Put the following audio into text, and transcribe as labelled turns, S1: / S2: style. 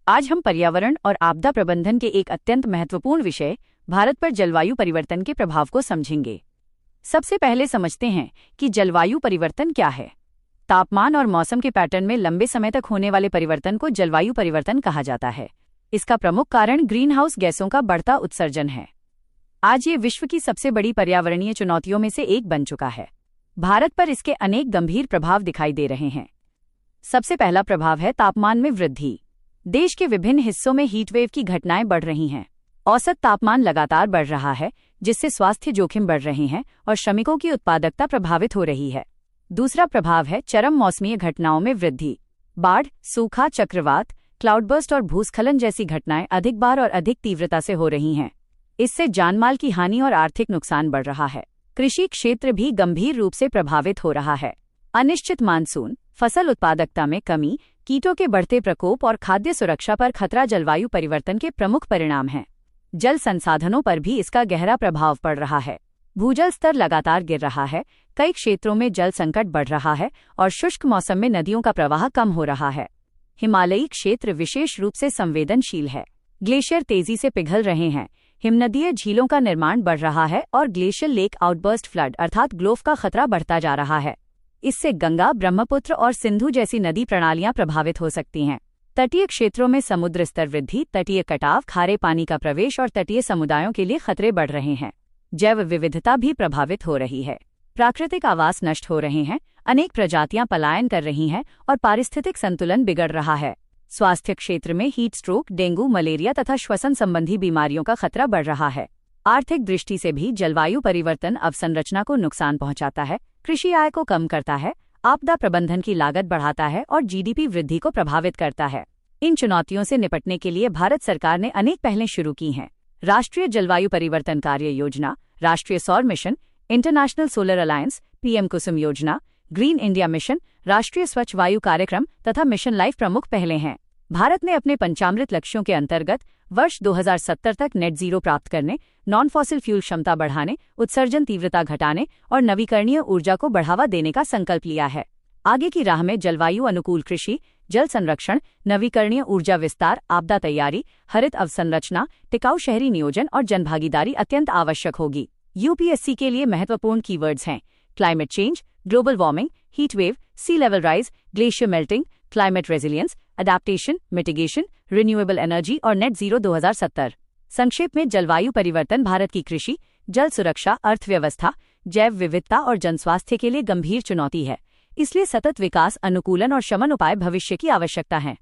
S1: आज हम पर्यावरण और आपदा प्रबंधन के एक अत्यंत महत्वपूर्ण विषय भारत पर जलवायु परिवर्तन के प्रभाव को समझेंगे। सबसे पहले समझते हैं कि जलवायु परिवर्तन क्या है। तापमान और मौसम के पैटर्न में लंबे समय तक होने वाले परिवर्तन को जलवायु परिवर्तन कहा जाता है। इसका प्रमुख कारण ग्रीन हाउस गैसों का बढ़ता उत्सर्जन है। आज ये विश्व की सबसे बड़ी पर्यावरणीय चुनौतियों में से एक बन चुका है। भारत पर इसके अनेक गंभीर प्रभाव दिखाई दे रहे हैं। सबसे पहला प्रभाव है तापमान में वृद्धि। देश के विभिन्न हिस्सों में हीटवेव की घटनाएं बढ़ रही हैं। औसत तापमान लगातार बढ़ रहा है, जिससे स्वास्थ्य जोखिम बढ़ रहे हैं और श्रमिकों की उत्पादकता प्रभावित हो रही है। दूसरा प्रभाव है चरम मौसमीय घटनाओं में वृद्धि। बाढ़, सूखा, चक्रवात, क्लाउडबर्स्ट और भूस्खलन जैसी घटनाएं अधिक बार और अधिक तीव्रता से हो रही हैं। इससे जानमाल की हानि और आर्थिक नुकसान बढ़ रहा है। कृषि क्षेत्र भी गंभीर रूप से प्रभावित हो रहा है। अनिश्चित मानसून, फसल उत्पादकता में कमी, कीटों के बढ़ते प्रकोप और खाद्य सुरक्षा पर खतरा जलवायु परिवर्तन के प्रमुख परिणाम हैं। जल संसाधनों पर भी इसका गहरा प्रभाव पड़ रहा है। भूजल स्तर लगातार गिर रहा है, कई क्षेत्रों में जल संकट बढ़ रहा है और शुष्क मौसम में नदियों का प्रवाह कम हो रहा है। हिमालयी क्षेत्र विशेष रूप से संवेदनशील है। ग्लेशियर तेजी से पिघल रहे हैं, हिमनदीय झीलों का निर्माण बढ़ रहा है और ग्लेशियल लेक आउटबर्स्ट फ्लड अर्थात ग्लोफ का खतरा बढ़ता जा रहा है। इससे गंगा, ब्रह्मपुत्र और सिंधु जैसी नदी प्रणालियां प्रभावित हो सकती हैं। तटीय क्षेत्रों में समुद्र स्तर वृद्धि, तटीय कटाव, खारे पानी का प्रवेश और तटीय समुदायों के लिए खतरे बढ़ रहे हैं। जैव विविधता भी प्रभावित हो रही है। प्राकृतिक आवास नष्ट हो रहे हैं, अनेक प्रजातियां पलायन कर रही हैं और पारिस्थितिक संतुलन बिगड़ रहा है। स्वास्थ्य क्षेत्र में हीट स्ट्रोक, डेंगू, मलेरिया तथा श्वसन संबंधी बीमारियों का खतरा बढ़ रहा है। आर्थिक दृष्टि से भी जलवायु परिवर्तन अवसंरचना को नुकसान पहुंचाता है, कृषि आय को कम करता है, आपदा प्रबंधन की लागत बढ़ाता है और जीडीपी वृद्धि को प्रभावित करता है। इन चुनौतियों से निपटने के लिए भारत सरकार ने अनेक पहलें शुरू की हैं। राष्ट्रीय जलवायु परिवर्तन कार्य योजना, राष्ट्रीय सौर मिशन, International Solar Alliance, PM Kusum योजना, ग्रीन इंडिया मिशन, राष्ट्रीय स्वच्छ वायु कार्यक्रम तथा मिशन लाइफ प्रमुख पहले हैं। भारत ने अपने पंचामृत लक्ष्यों के अंतर्गत वर्ष 2070 तक नेट जीरो प्राप्त करने, नॉन फॉसिल फ्यूल क्षमता बढ़ाने, उत्सर्जन तीव्रता घटाने और नवीकरणीय ऊर्जा को बढ़ावा देने का संकल्प लिया है। आगे की राह में जलवायु अनुकूल कृषि, जल संरक्षण, नवीकरणीय ऊर्जा विस्तार, आपदा तैयारी, हरित अवसंरचना, टिकाऊ शहरी नियोजन और जनभागीदारी अत्यंत आवश्यक होगी। यूपीएससी के लिए महत्वपूर्ण कीवर्ड्स हैं climate change, global warming, heat wave, sea level rise, glacier melting, climate resilience, adaptation, mitigation, renewable energy और नेट जीरो 2070। संक्षेप में, जलवायु परिवर्तन भारत की कृषि, जल सुरक्षा, अर्थव्यवस्था, जैव विविधता और जनस्वास्थ्य के लिए गंभीर चुनौती है। इसलिए सतत विकास, अनुकूलन और शमन उपाय भविष्य की आवश्यकता हैं।